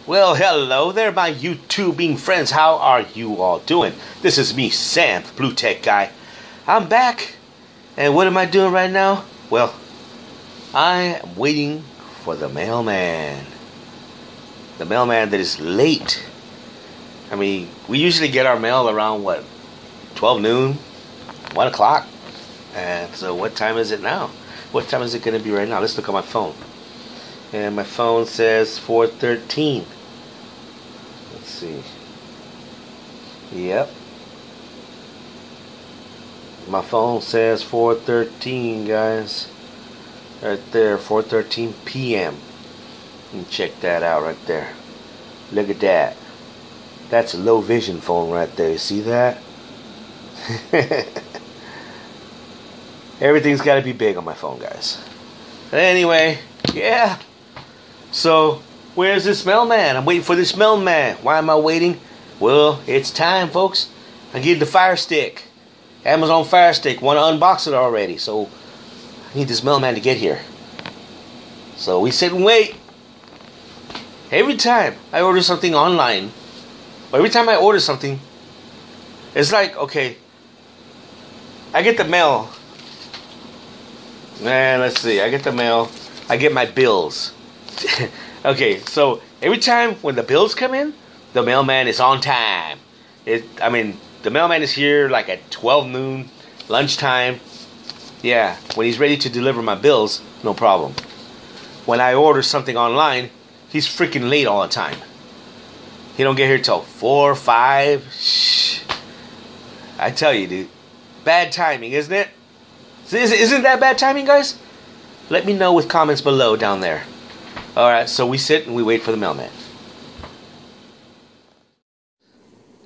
Well, hello there, my YouTubing friends. How are you all doing? This is me, Sam, Blue Tech Guy. I'm back, and what am I doing right now? Well, I am waiting for the mailman. The mailman that is late. I mean, we usually get our mail around, 12 noon? 1 o'clock? And so what time is it now? What time is it going to be right now? Let's look at my phone. And my phone says 4:13. Let's see. Yep. My phone says 4:13, guys. Right there, 4:13 p.m. You can check that out right there. Look at that. That's a low vision phone right there. You see that? Everything's got to be big on my phone, guys. Anyway, yeah. So, where's this mailman? I'm waiting for this mailman. Why am I waiting? Well, it's time, folks. I get the Fire Stick. Amazon Fire Stick. Want to unbox it already. So, I need this mailman to get here. So, we sit and wait. Every time I order something online, or every time I order something, it's like, okay, I get the mail. Man, let's see. I get the mail. I get my bills. Okay, so every time when the bills come in, the mailman is on time. The mailman is here like at 12 noon, lunchtime. Yeah, when he's ready to deliver my bills, no problem. When I order something online, he's freaking late all the time. He don't get here till 4 or 5. Shh. I tell you, dude. Bad timing, isn't it? Isn't that bad timing, guys? Let me know with comments below down there. Alright, so we sit and we wait for the mailman.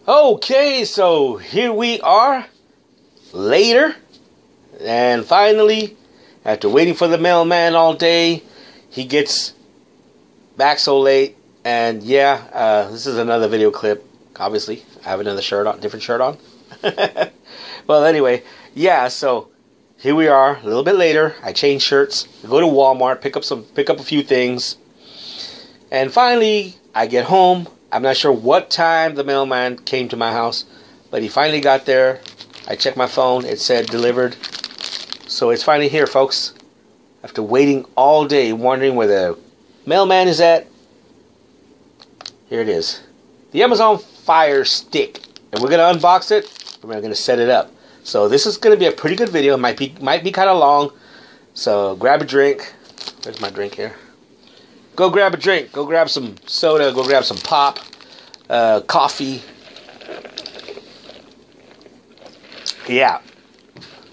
Okay, so here we are. Later. And finally, after waiting for the mailman all day, he gets back so late. And yeah, this is another video clip. Obviously, I have another shirt on, different shirt on. Well, anyway, yeah, so here we are, a little bit later. I change shirts, I go to Walmart, pick up a few things, and finally I get home. I'm not sure what time the mailman came to my house, but he finally got there. I checked my phone, it said delivered. So it's finally here, folks. After waiting all day, wondering where the mailman is at, here it is. The Amazon Fire Stick. And we're going to unbox it, and we're going to set it up. So this is going to be a pretty good video. It might be kind of long. So grab a drink. Where's my drink here? Go grab a drink. Go grab some soda. Go grab some pop. Coffee. Yeah.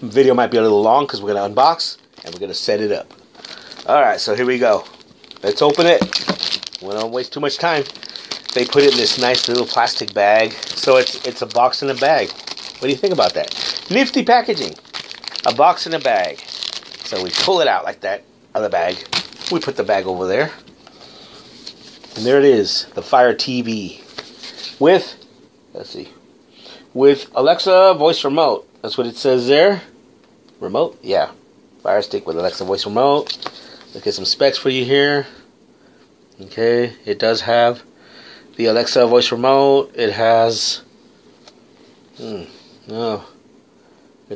Video might be a little long because we're going to unbox and we're going to set it up. Alright, so here we go. Let's open it. We don't waste too much time. They put it in this nice little plastic bag. So it's a box in a bag. What do you think about that? Nifty packaging. A box in a bag. So we pull it out like that of the bag. We put the bag over there. And there it is. The Fire TV. With, let's see. With Alexa voice remote. That's what it says there. Remote? Yeah. Fire Stick with Alexa voice remote. Look at some specs for you here. Okay. It does have the Alexa voice remote. It has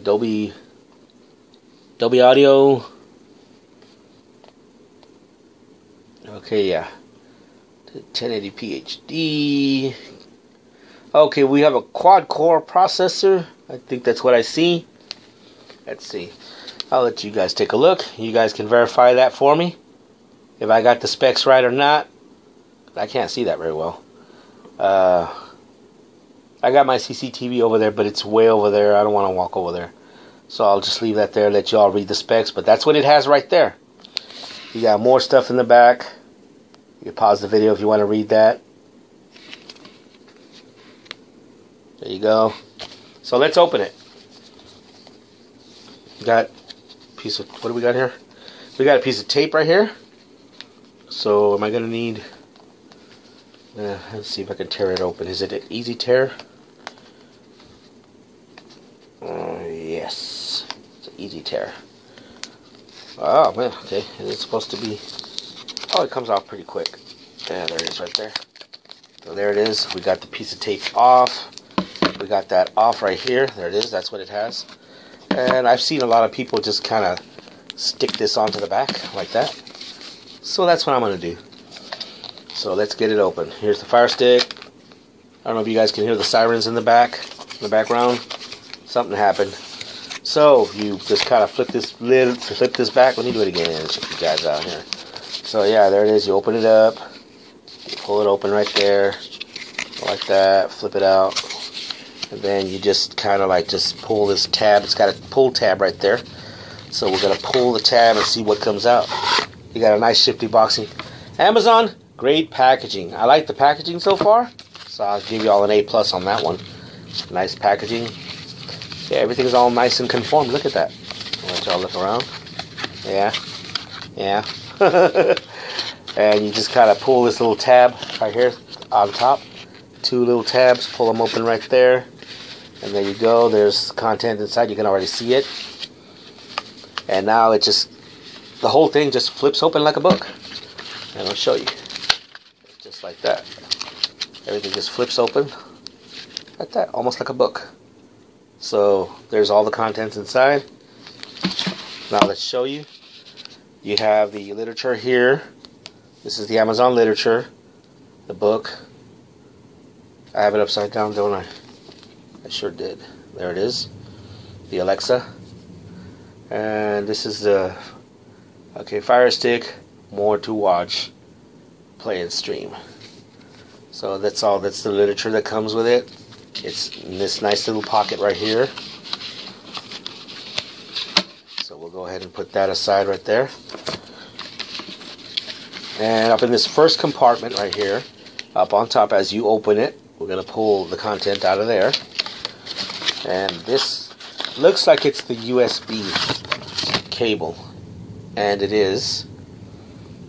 Dolby Audio. Okay, yeah. 1080p HD. Okay, we have a quad-core processor. I think that's what I see. Let's see. I'll let you guys take a look. You guys can verify that for me. If I got the specs right or not. I can't see that very well. I got my CCTV over there, but it's way over there. I don't want to walk over there. So I'll just leave that there, let y'all read the specs. But that's what it has right there. You got more stuff in the back. You can pause the video if you want to read that. There you go. So let's open it. Got a piece of, what do we got here? We got a piece of tape right here. So am I going to need... let's see if I can tear it open. Is it an easy tear? Yes. It's an easy tear. Oh, man. Okay. It's supposed to be... Oh, it comes off pretty quick. Yeah, there it is right there. So there it is. We got the piece of tape off. We got that off right here. There it is. That's what it has. And I've seen a lot of people just kind of stick this onto the back like that. So that's what I'm going to do. So let's get it open. Here's the Fire Stick. I don't know if you guys can hear the sirens in the background. Something happened. So you just kind of flip this lid, flip this back. Let me do it again and check you guys out here. So yeah, there it is. You open it up, you pull it open right there, like that. Flip it out, and then you just kind of like just pull this tab. It's got a pull tab right there. So we're gonna pull the tab and see what comes out. You got a nice shifty boxing. Amazon, great packaging. I like the packaging so far. So I'll give you all an A+ on that one. Nice packaging. Yeah, everything's all nice and conformed. Look at that. I'll let y'all look around. Yeah. Yeah. And you just kind of pull this little tab right here on top. 2 little tabs. Pull them open right there. And there you go. There's content inside. You can already see it. And now it just, the whole thing just flips open like a book. And I'll show you. Just like that. Everything just flips open like that, almost like a book. So there's all the contents inside. Now let's show you. You have the literature here. This is the Amazon literature, the book. I have it upside down, don't I? I sure did. There it is. The Alexa. And this is the, okay, Fire Stick, more to watch, play and stream. So that's all, that's the literature that comes with it. It's in this nice little pocket right here. So we'll go ahead and put that aside right there. And up in this first compartment right here, up on top as you open it, we're going to pull the content out of there. And this looks like it's the USB cable. And it is.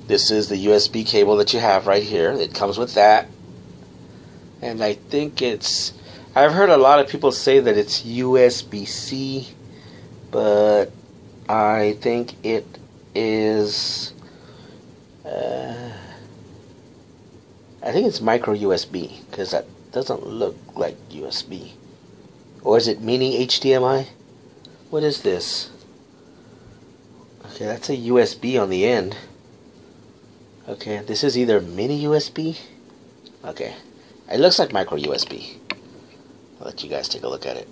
This is the USB cable that you have right here. It comes with that. And I think it's, I've heard a lot of people say that it's USB-C, but I think it is, I think it's micro USB, because that doesn't look like USB. Or is it mini HDMI? What is this? Okay, that's a USB on the end. Okay, this is either mini USB. Okay. It looks like micro USB. I'll let you guys take a look at it.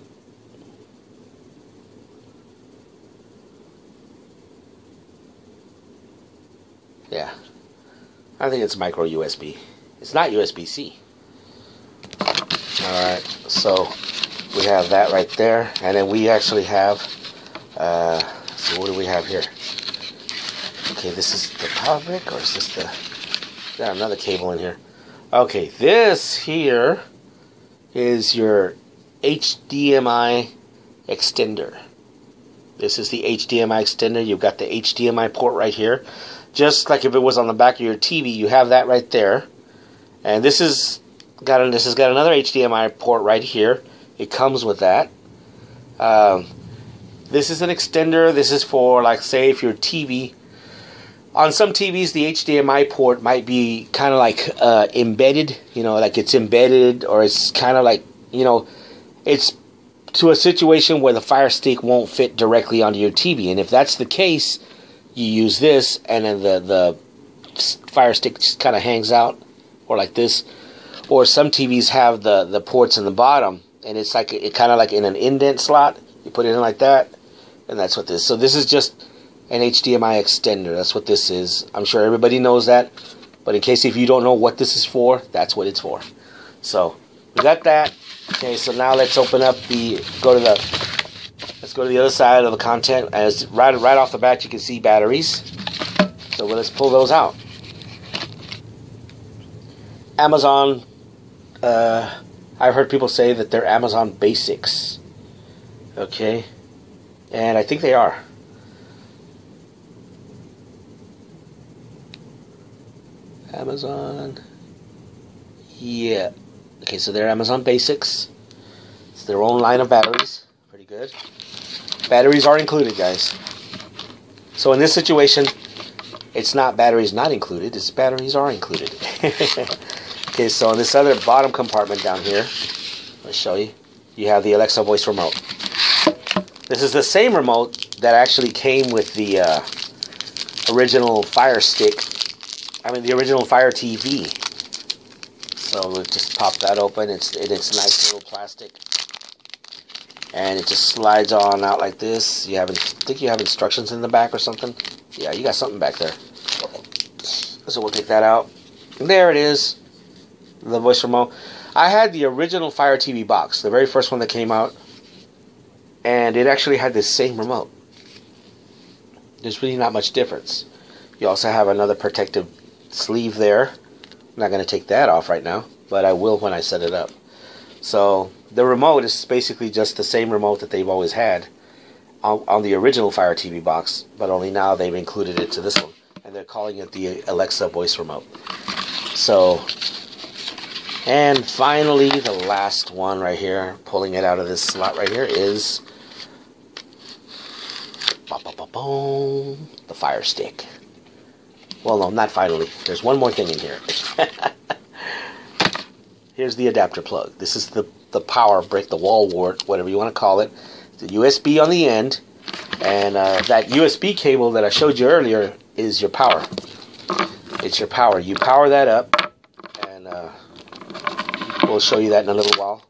Yeah. I think it's micro USB. It's not USB-C. Alright, so we have that right there. And then we actually have, so what do we have here? Okay, this is the power brick, or is this the, got another cable in here. Okay, this here is your HDMI extender. This is the HDMI extender. You've got the HDMI port right here. Just like if it was on the back of your TV, you have that right there. And this has got another HDMI port right here. It comes with that. This is an extender. This is for, like, say if your TV, on some TVs, the HDMI port might be kind of like embedded, you know, like it's embedded, or it's kind of like, you know, it's to a situation where the Fire Stick won't fit directly onto your TV. And if that's the case, you use this, and then the Fire Stick just kind of hangs out, or like this. Or some TVs have the ports in the bottom, and it's like it kind of like in an indent slot. You put it in like that, and that's what this. So this is just an HDMI extender. That's what this is. I'm sure everybody knows that, but in case if you don't know what this is for, that's what it's for. So we got that. Okay, so now let's open up the, let's go to the other side of the content. As right off the bat, you can see batteries. So let's pull those out. Amazon. I've heard people say that they're Amazon Basics. Okay, and I think they are. Amazon. Yeah. Okay, so they're Amazon Basics. It's their own line of batteries. Pretty good. Batteries are included, guys. So in this situation, it's not batteries not included. It's batteries are included. Okay, so in this other bottom compartment down here, let's show you. You have the Alexa voice remote. This is the same remote that actually came with the original Fire Stick. I mean, the original Fire TV. So we'll just pop that open. It's nice little plastic, and it just slides on out like this. I think you have instructions in the back or something. Yeah, you got something back there. So we'll take that out. And there it is, the voice remote. I had the original Fire TV box, the very first one that came out, and it actually had this same remote. There's really not much difference. You also have another protective sleeve there. I'm not going to take that off right now, but I will when I set it up. So the remote is basically just the same remote that they've always had on the original Fire TV box, but only now they've included it to this one, and they're calling it the Alexa voice remote. So, and finally, the last one right here, pulling it out of this slot right here, is the Fire Stick. Well, no, not finally. There's one more thing in here. Here's the adapter plug. This is the power brick, the wall wart, whatever you want to call it. The USB on the end, and that USB cable that I showed you earlier is your power. It's your power. You power that up, and we'll show you that in a little while.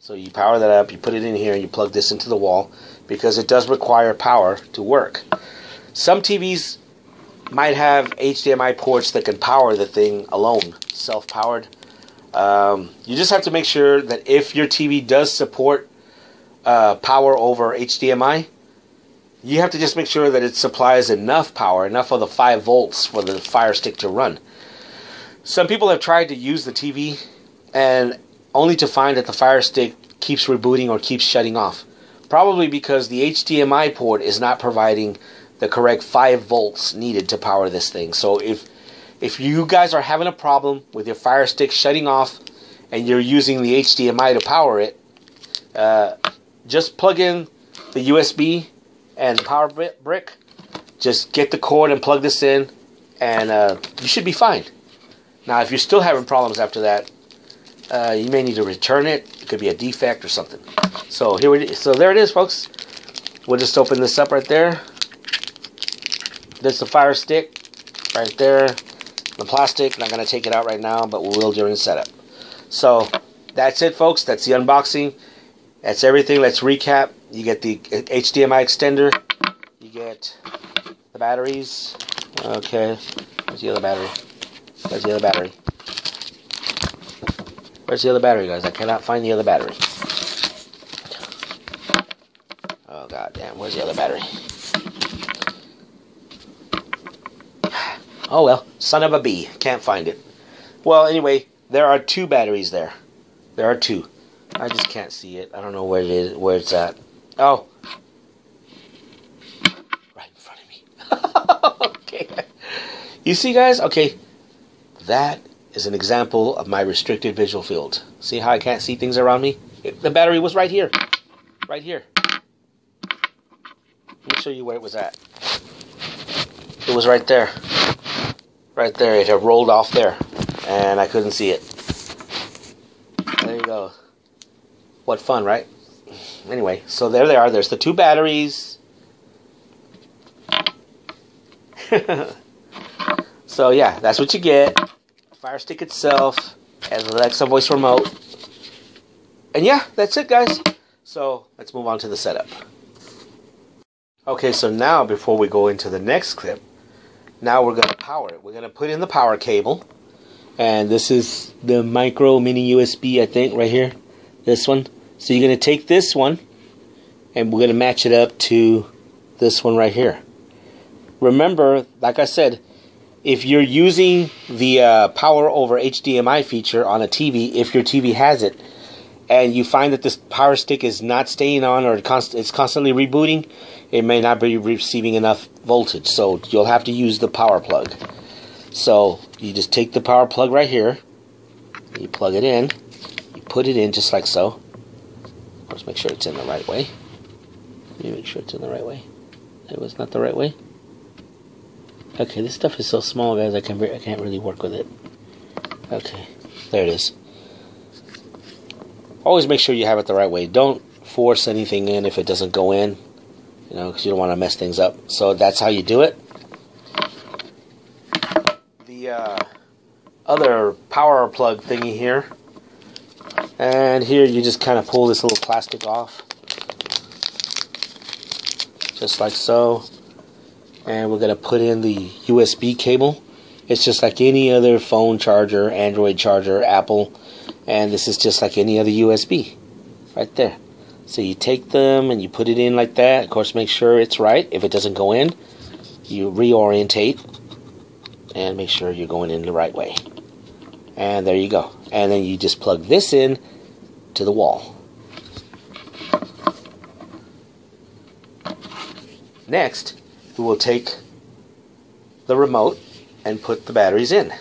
So you power that up, you put it in here, and you plug this into the wall, because it does require power to work. Some TVs might have HDMI ports that can power the thing alone, self-powered. You just have to make sure that if your TV does support power over HDMI, you have to just make sure that it supplies enough power, enough of the 5 volts for the Fire Stick to run. Some people have tried to use the TV and only to find that the Fire Stick keeps rebooting or keeps shutting off. Probably because the HDMI port is not providing the correct 5 volts needed to power this thing. So if you guys are having a problem with your Fire Stick shutting off and you're using the HDMI to power it, just plug in the USB and the power brick. Just get the cord and plug this in, and you should be fine. Now, if you're still having problems after that, you may need to return it. It could be a defect or something. So there it is, folks. We'll just open this up right there. There's the Fire Stick right there. The plastic. Not going to take it out right now, but we will during setup. So that's it, folks. That's the unboxing. That's everything. Let's recap. You get the HDMI extender. You get the batteries. Okay. Where's the other battery? Where's the other battery? Where's the other battery, guys? I cannot find the other battery. Oh, god damn. Where's the other battery? Oh, well. Son of a bee. Can't find it. Well, anyway, there are 2 batteries there. There are 2. I just can't see it. I don't know where it is, where it's at. Oh. Right in front of me. Okay. You see, guys? Okay. That is an example of my restricted visual field. See how I can't see things around me? The battery was right here. Right here. Let me show you where it was at. It was right there. Right there. It had rolled off there. And I couldn't see it. There you go. What fun, right? Anyway, so there they are. There's the 2 batteries. So yeah, that's what you get. Fire Stick itself, and the Alexa voice remote. And yeah, that's it, guys. So let's move on to the setup. Okay, so now before we go into the next clip, now we're going to power it. We're going to put in the power cable. And this is the micro mini USB, I think, right here. This one. So you're going to take this one, and we're going to match it up to this one right here. Remember, like I said, if you're using the power over HDMI feature on a TV, if your TV has it, and you find that this Power Stick is not staying on or it's constantly rebooting, it may not be receiving enough voltage. So you'll have to use the power plug. So you just take the power plug right here, you plug it in, you put it in just like so. Of course, make sure it's in the right way. You make sure it's in the right way. It was not the right way. Okay, this stuff is so small, guys. I can't really work with it. Okay, There it is. Always make sure you have it the right way. Don't force anything in if it doesn't go in, you know, because you don't want to mess things up. So that's how you do it. The other power plug thingy here, and here you just kind of pull this little plastic off, just like so, and we're going to put in the USB cable. It's just like any other phone charger, Android charger, Apple, and this is just like any other USB right there. So you take them and you put it in like that. Of course, make sure it's right. If it doesn't go in, you reorientate and make sure you're going in the right way. And there you go. And then you just plug this in to the wall. Next, we will take the remote and put the batteries in.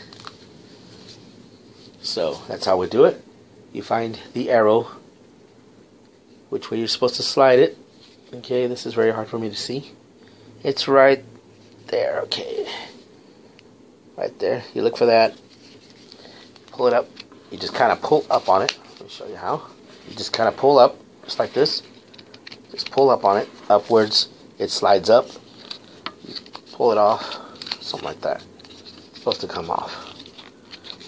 So that's how we do it. You find the arrow, which way you're supposed to slide it. Okay, this is very hard for me to see. It's right there, okay. Right there. You look for that. Pull it up. You just kind of pull up on it. Let me show you how. You just kind of pull up, just like this. Just pull up on it, upwards. It slides up. You pull it off, something like that. It's supposed to come off.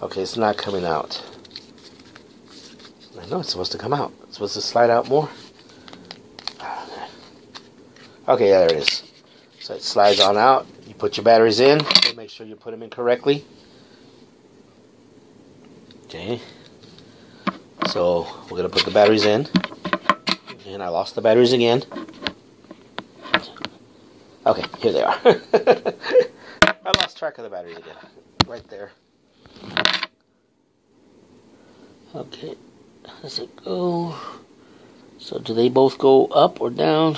Okay, it's not coming out. I know it's supposed to come out. It's supposed to slide out more. Okay, yeah, there it is. So it slides on out. You put your batteries in. So make sure you put them in correctly. Okay. So we're going to put the batteries in. And I lost the batteries again. Okay, here they are. I lost track of the batteries again. Right there. Okay. How does it go? So do they both go up or down?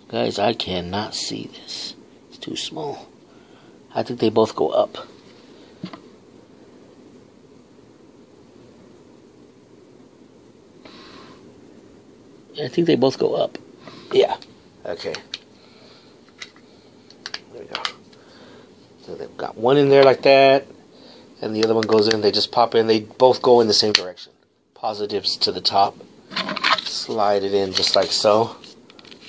Guys, I cannot see this. It's too small. I think they both go up. I think they both go up. Yeah. Okay. There we go. So they've got one in there like that, and the other one goes in. They just pop in. They both go in the same direction. Positives to the top. Slide it in just like so.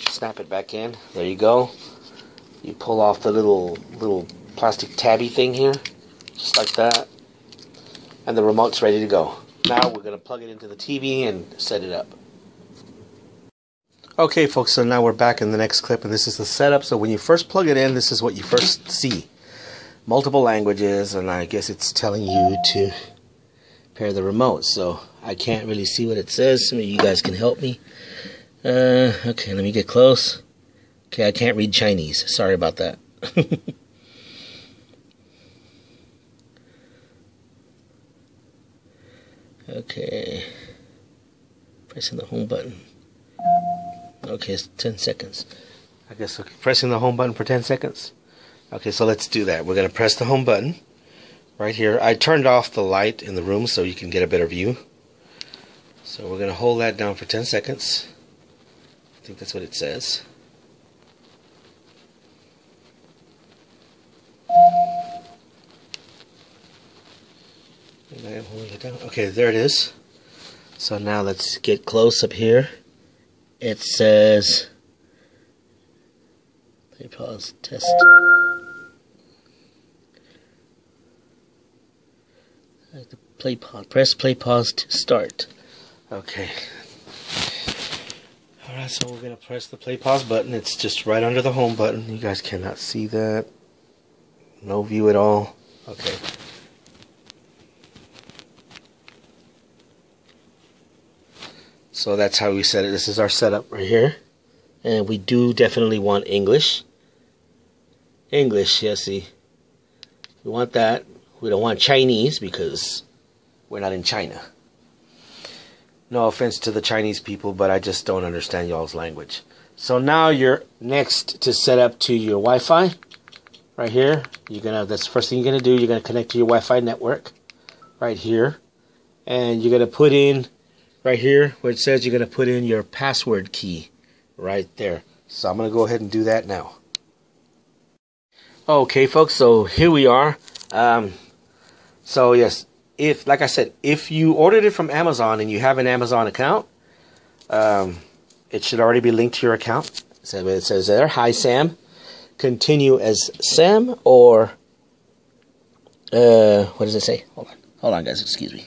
Snap it back in. There you go. You pull off the little plastic tabby thing here, just like that, and the remote's ready to go. Now we're going to plug it into the TV and set it up. Okay folks, so now we're back in the next clip, and this is the setup. So when you first plug it in, this is what you first see. Multiple languages, and I guess it's telling you to pair the remote. So I can't really see what it says. Maybe you guys can help me. Okay, let me get close. Okay, I can't read Chinese. Sorry about that. Okay. Pressing the home button. Okay, it's 10 seconds. I guess okay, pressing the home button for 10 seconds. Okay, so let's do that. We're going to press the home button right here. I turned off the light in the room so you can get a better view. So we're going to hold that down for 10 seconds. I think that's what it says. And I am holding it down. Okay, there it is. So now let's get close up here. It says, play, pause, test. Play, pause, press play, pause to start. Okay. Alright, so we're going to press the play, pause button. It's just right under the home button. You guys cannot see that. No view at all. Okay. So that's how we set it. This is our setup right here. And we do definitely want English. English, yeah, see. We want that. We don't want Chinese because we're not in China. No offense to the Chinese people, but I just don't understand y'all's language. So now you're next to set up to your Wi-Fi. Right here. That's the first thing you're gonna do. You're gonna connect to your Wi-Fi network. Right here. And you're gonna put in right here where it says you're going to put in your password key right there. So I'm going to go ahead and do that now. Okay folks, so here we are. So yes, if, like I said, if you ordered it from Amazon and you have an Amazon account, it should already be linked to your account. So it says there, "Hi Sam, continue as Sam," or what does it say? Hold on, guys. Excuse me.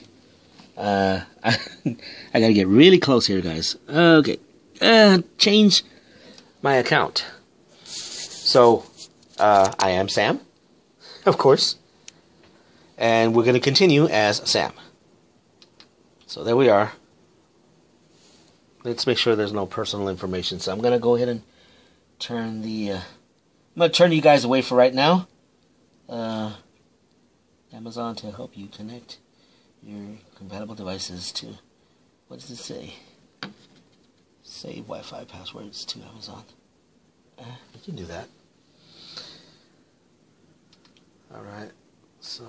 I gotta get really close here, guys. Okay, change my account. So I am Sam, of course, and we're gonna continue as Sam. So there we are. Let's make sure there's no personal information. So I'm gonna go ahead and turn the. I'm gonna turn you guys away for right now. Amazon to help you connect your compatible devices to. What does it say? Save Wi-Fi passwords to Amazon. You can do that. All right. So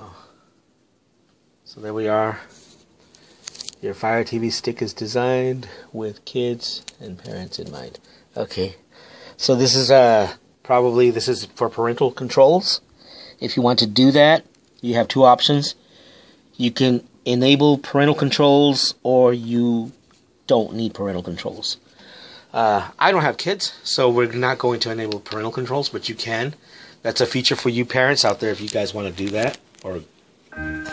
there we are. Your Fire TV stick is designed with kids and parents in mind. Okay, so this is probably this is for parental controls. If you want to do that, you have two options. You can enable parental controls, or you don't need parental controls. I don't have kids, so we're not going to enable parental controls, but you can. That's a feature for you parents out there if you guys want to do that, or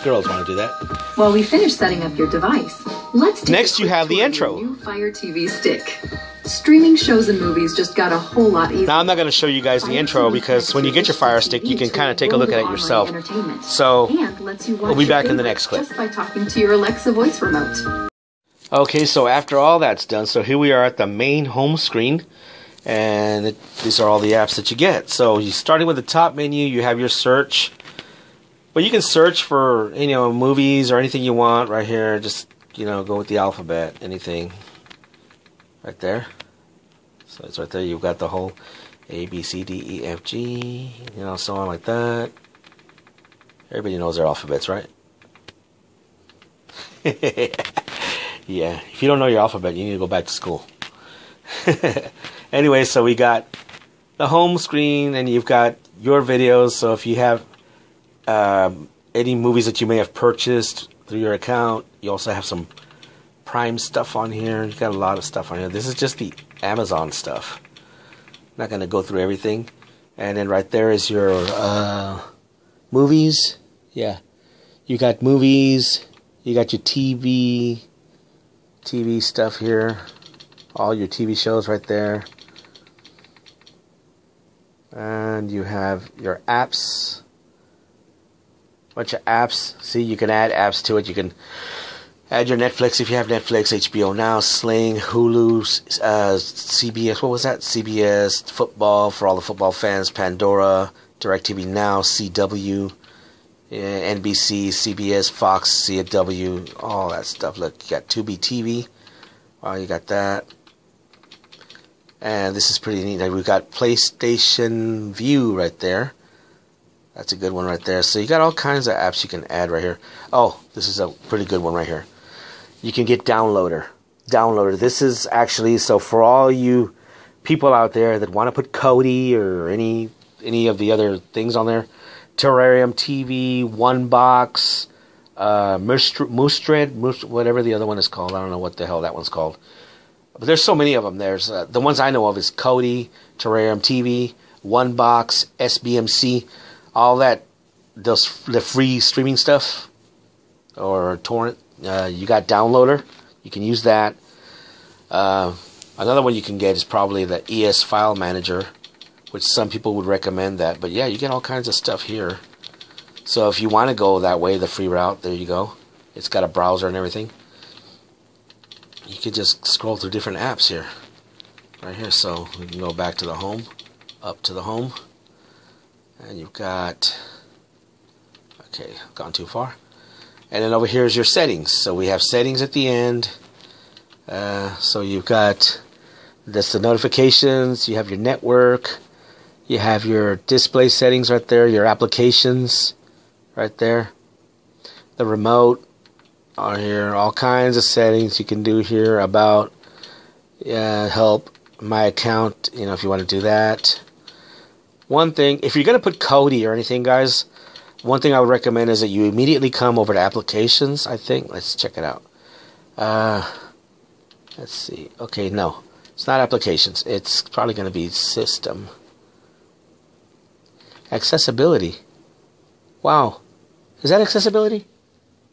girls want to do that. While we finish setting up your device, let's take next you have the intro. New Fire TV stick. Streaming shows and movies just got a whole lot easier. Now I'm not going to show you guys the intro because when you get your Fire Stick, you can kind of take a look at it yourself. So we'll be back in the next clip. Just by talking to your Alexa voice remote. Okay, so after all that's done, so here we are at the main home screen, and these are all the apps that you get. So you starting with the top menu, you have your search. But you can search for, movies or anything you want right here. Just, go with the alphabet, anything. Right there. So it's right there. You've got the whole A, B, C, D, E, F, G, so on like that. Everybody knows their alphabets, right? Yeah. If you don't know your alphabet, you need to go back to school. Anyway, so we got the home screen, and you've got your videos. So if you have any movies that you may have purchased through your account, you also have some Prime stuff on here. You got a lot of stuff on here. This is just the Amazon stuff. I'm not going to go through everything. And then right there is your movies. Yeah, you got movies. You got your TV stuff here. All your TV shows right there. And you have your apps. Bunch of apps. See, you can add apps to it. You can add your Netflix if you have Netflix, HBO Now, Sling, Hulu, CBS. What was that? CBS, football for all the football fans, Pandora, DirecTV Now, CW, NBC, CBS, Fox, CW, all that stuff. Look, you got Tubi TV. Wow, you got that. And this is pretty neat. We've got PlayStation View right there. That's a good one right there. So you got all kinds of apps you can add right here. Oh, this is a pretty good one right here. You can get Downloader. Downloader. This is actually, so for all you people out there that want to put Kodi or any of the other things on there, Terrarium TV, OneBox, Moostred, whatever the other one is called. I don't know what the hell that one's called. But there's so many of them. There's the ones I know of is Kodi, Terrarium TV, OneBox, SBMC. All that, the free streaming stuff, or torrent, you got Downloader. You can use that. Another one you can get is probably the ES File Manager, which some people would recommend that. But yeah, you get all kinds of stuff here. So if you want to go that way, the free route, there you go. It's got a browser and everything. You can just scroll through different apps here. Right here, so we can go back to the home, up to the home. And you've got, okay, gone too far. And then over here is your settings. So we have settings at the end. So you've got that's the notifications. You have your network. You have your display settings right there. Your applications right there. The remote are here. All kinds of settings you can do here about help, my account. If you want to do that. One thing, if you're going to put Kodi or anything, guys, one thing I would recommend is that you immediately come over to applications, I think. Let's check it out. Let's see. Okay, no. It's not applications. It's probably going to be system. Accessibility. Wow. Is that accessibility?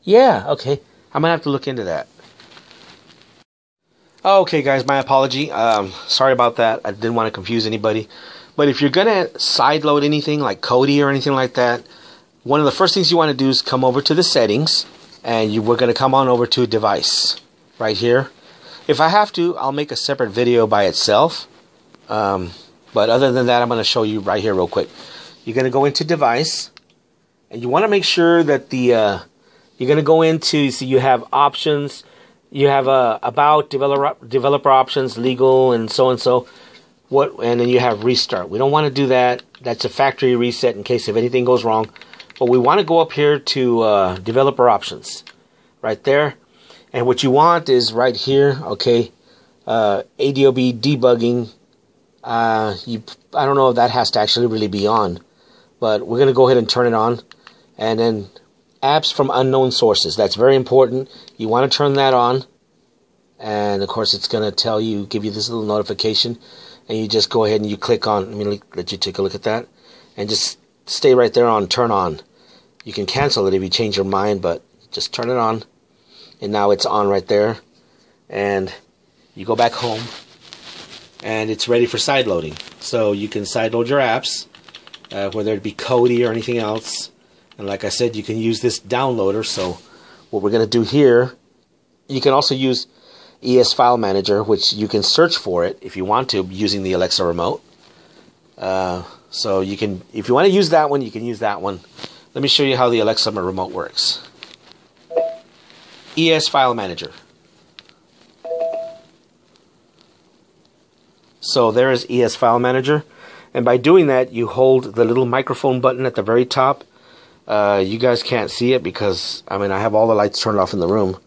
Yeah, okay. I'm going to have to look into that. Okay, guys, my apology. Sorry about that. I didn't want to confuse anybody. But if you're going to sideload anything like Kodi or anything like that, one of the first things you want to do is come over to the settings, and we're going to come on over to device right here. If I have to, I'll make a separate video by itself. But other than that, I'm going to show you right here real quick. You're going to go into device, and you want to make sure that you're going to go into, so you have options. You have about, developer options, legal, and so. And then you have restart. We don't want to do that. That's a factory reset in case if anything goes wrong. But we want to go up here to developer options, right there. And what you want is right here, okay, ADOB debugging. I don't know if that has to actually really be on, but we're going to go ahead and turn it on. And then apps from unknown sources. That's very important. You want to turn that on. And of course, it's going to give you this little notification. And you just go ahead and you click on, let me let you take a look at that. And just stay right there on turn on. You can cancel it if you change your mind, but just turn it on. And now it's on right there. And you go back home. And it's ready for sideloading. So you can sideload your apps, whether it be Kodi or anything else. And like I said, you can use this downloader. So what we're going to do here, you can also use ES File Manager, which you can search for it if you want to using the Alexa remote. So you can, if you want to use that one, you can use that one. Let me show you how the Alexa remote works. ES File Manager. So there is ES File Manager. And by doing that, you hold the little microphone button at the very top. You guys can't see it because, I have all the lights turned off in the room.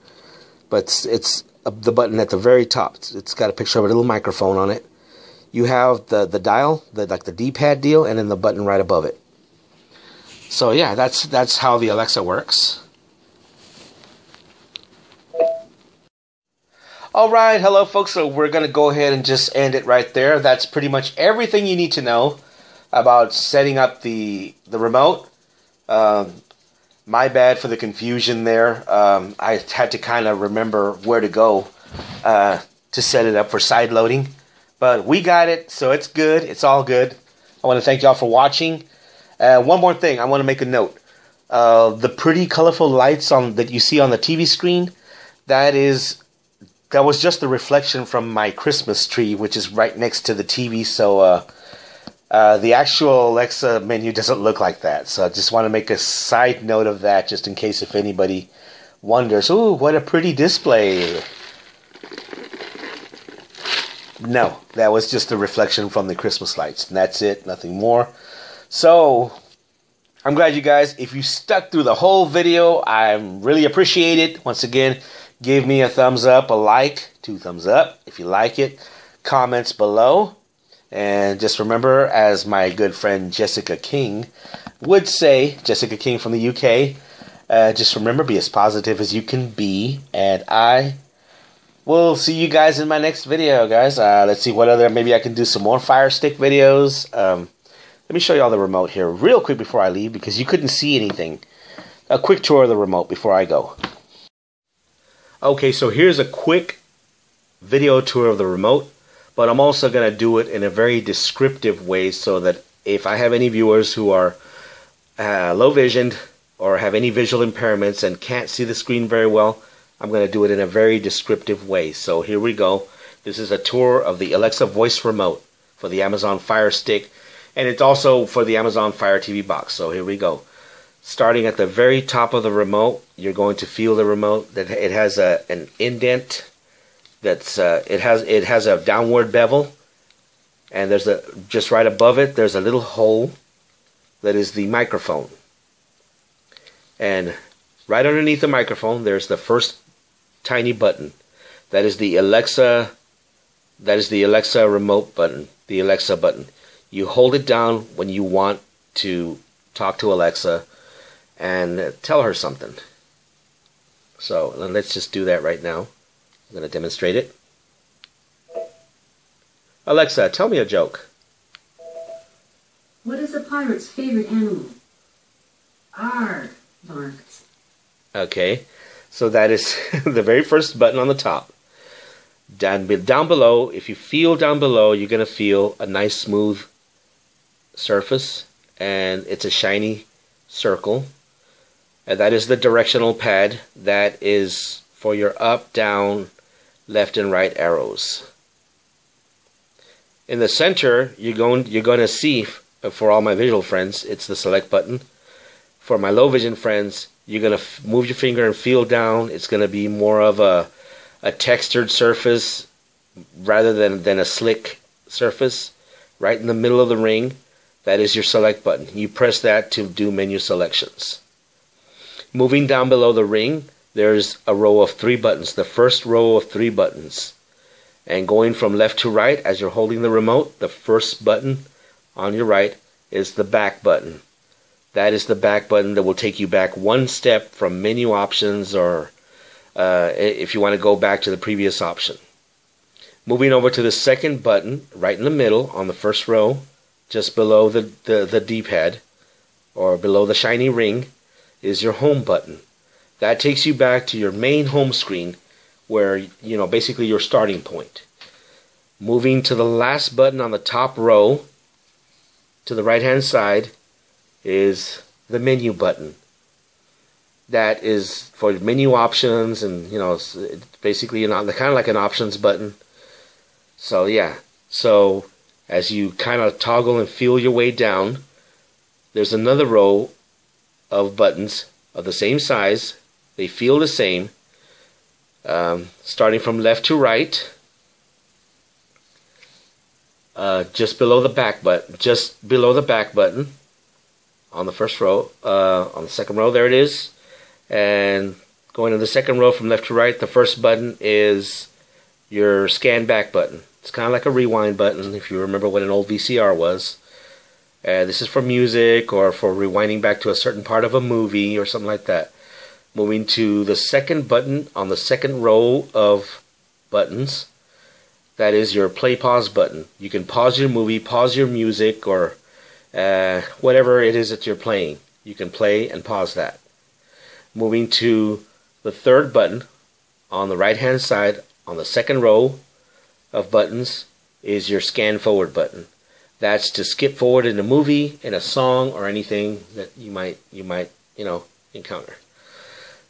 But it's the button at the very top. It's got a picture of a little microphone on it. You have the dial, like the D-pad deal, and then the button right above it. So yeah, that's how the Alexa works. Alright, hello folks, so we're going to go ahead and just end it right there. That's pretty much everything you need to know about setting up the remote. My bad for the confusion there. I had to kind of remember where to go to set it up for side loading. But we got it, so it's good. It's all good. I want to thank y'all for watching. One more thing, I want to make a note. The pretty colorful lights that you see on the TV screen, that was just the reflection from my Christmas tree, which is right next to the TV. So the actual Alexa menu doesn't look like that. So I just want to make a side note of that, just in case if anybody wonders, ooh, what a pretty display. No, that was just the reflection from the Christmas lights. And that's it, nothing more. So, I'm glad you guys, if you stuck through the whole video, I really appreciate it. Once again, give me a thumbs up, a like, 2 thumbs up if you like it. Comments below. And just remember, as my good friend Jessica King would say, Jessica King from the UK, just remember, be as positive as you can be. And I will see you guys in my next video, guys. Let's see what other, maybe I can do some more Fire Stick videos. Let me show you all the remote here real quick before I leave, because you couldn't see anything. A quick tour of the remote before I go. Okay, so here's a quick video tour of the remote, but I'm also going to do it in a very descriptive way so that if I have any viewers who are low visioned or have any visual impairments and can't see the screen very well, I'm going to do it in a very descriptive way. So here we go. This is a tour of the Alexa voice remote for the Amazon Fire Stick. And it's also for the Amazon Fire TV box. So here we go. Starting at the very top of the remote, you're going to feel the remote. That it has an indent. That's it has a downward bevel, and there's just right above it. There's a little hole that is the microphone. And right underneath the microphone, there's the first tiny button. That is the Alexa. That is the Alexa remote button. The Alexa button. You hold it down when you want to talk to Alexa, and tell her something. So let's just do that right now. I'm going to demonstrate it. Alexa, tell me a joke. What is a pirate's favorite animal? Arr, barks. Okay, so that is the very first button on the top. Down below, if you feel down below, you're going to feel a nice smooth surface, and it's a shiny circle. And that is the directional pad. That is for your up, down, left, and right arrows. In the center, you're going to see, for all my visual friends, it's the select button. For my low vision friends, you're going to move your finger and feel down. It's going to be more of a textured surface rather than a slick surface. Right in the middle of the ring, that is your select button. You press that to do menu selections. Moving down below the ring, there's a row of 3 buttons, the first row of 3 buttons. And going from left to right, as you're holding the remote, the first button on your right is the back button. That is the back button that will take you back one step from menu options, or if you want to go back to the previous option. Moving over to the second button, right in the middle on the first row, just below the D-pad, or below the shiny ring, is your home button. That takes you back to your main home screen, where, you know, basically your starting point. Moving to the last button on the top row, to the right hand side, is the menu button. That is for menu options, and you know, it's basically, you know, kind of like an options button. So yeah, so as you kind of toggle and feel your way down, there's another row of buttons of the same size. They feel the same, starting from left to right, just below the back button, on the first row, on the second row, there it is. And going to the second row from left to right, the first button is your scan back button. It's kind of like a rewind button, if you remember what an old VCR was. This is for music, or for rewinding back to a certain part of a movie or something like that. Moving to the second button on the second row of buttons, that is your play pause button. You can pause your movie, pause your music, or whatever it is that you're playing. You can play and pause that. Moving to the third button on the right hand side on the second row of buttons is your scan forward button. That's to skip forward in a movie, in a song, or anything that you might encounter.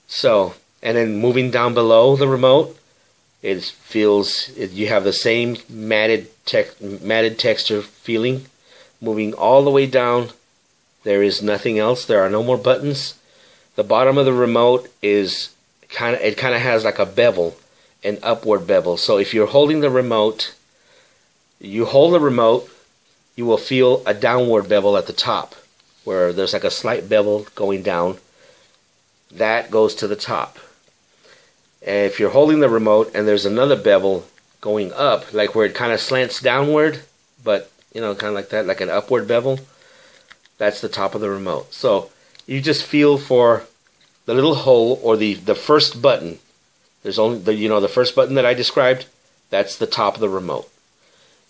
So, and then moving down below the remote, you have the same matted texture feeling. Moving all the way down, there is nothing else. There are no more buttons. The bottom of the remote is kind of has like a bevel, an upward bevel. So if you're holding the remote, you will feel a downward bevel at the top, where there's like a slight bevel going down. That goes to the top. And if you're holding the remote and there's another bevel going up, like where it kind of slants downward, but you know, kind of like that, like an upward bevel, that's the top of the remote. So you just feel for the little hole, or the first button. There's only the first button that I described. That's the top of the remote.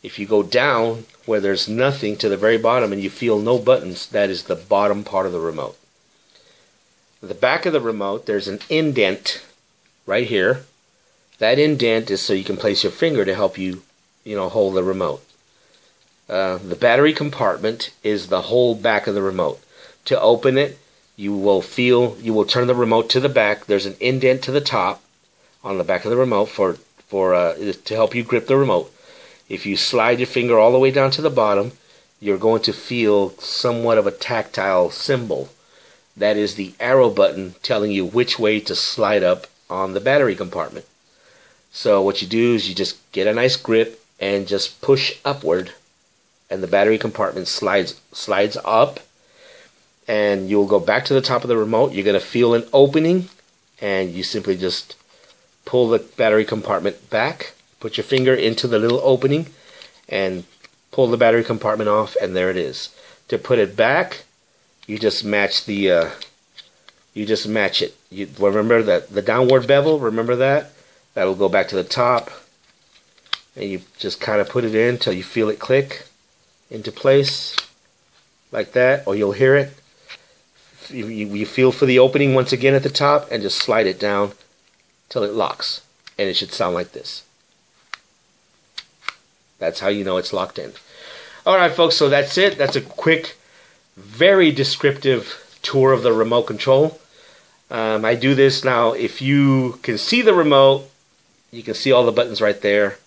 If you go down where there's nothing to the very bottom and you feel no buttons, that is the bottom part of the remote. At the back of the remote, there's an indent right here. That indent is so you can place your finger to help you, hold the remote. The battery compartment is the whole back of the remote. To open it, you will turn the remote to the back. There's an indent to the top on the back of the remote to help you grip the remote. If you slide your finger all the way down to the bottom, you're going to feel somewhat of a tactile symbol. That is the arrow button telling you which way to slide up on the battery compartment. So what you do is you just get a nice grip and just push upward, and the battery compartment slides up, and you'll go back to the top of the remote. You're going to feel an opening, and you simply just pull the battery compartment back, put your finger into the little opening, and pull the battery compartment off, and there it is. To put it back, you just match the you just match it. You remember that the downward bevel, remember that? That will go back to the top. And you just kind of put it in until you feel it click into place. Like that, or you'll hear it. You feel for the opening once again at the top and just slide it down till it locks. And it should sound like this. That's how you know it's locked in. Alright folks, so that's it. That's a quick, very descriptive tour of the remote control. I do this now. If you can see the remote, you can see all the buttons right there.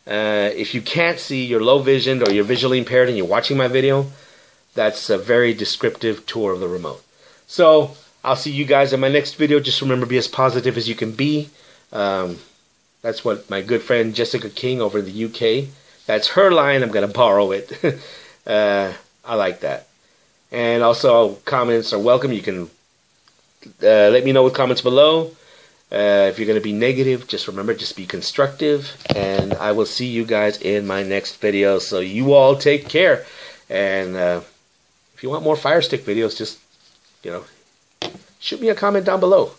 If you can't see, you're low visioned or you're visually impaired and you're watching my video, that's a very descriptive tour of the remote. So, I'll see you guys in my next video. Just remember, be as positive as you can be. That's what my good friend Jessica King over in the UK, that's her line. I'm going to borrow it. I like that. And also, comments are welcome. You can let me know with comments below. If you're going to be negative, just remember, just be constructive. And I will see you guys in my next video. So you all take care. And if you want more Fire Stick videos, just, shoot me a comment down below.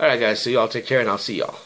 Alright guys, so you all take care and I'll see y'all.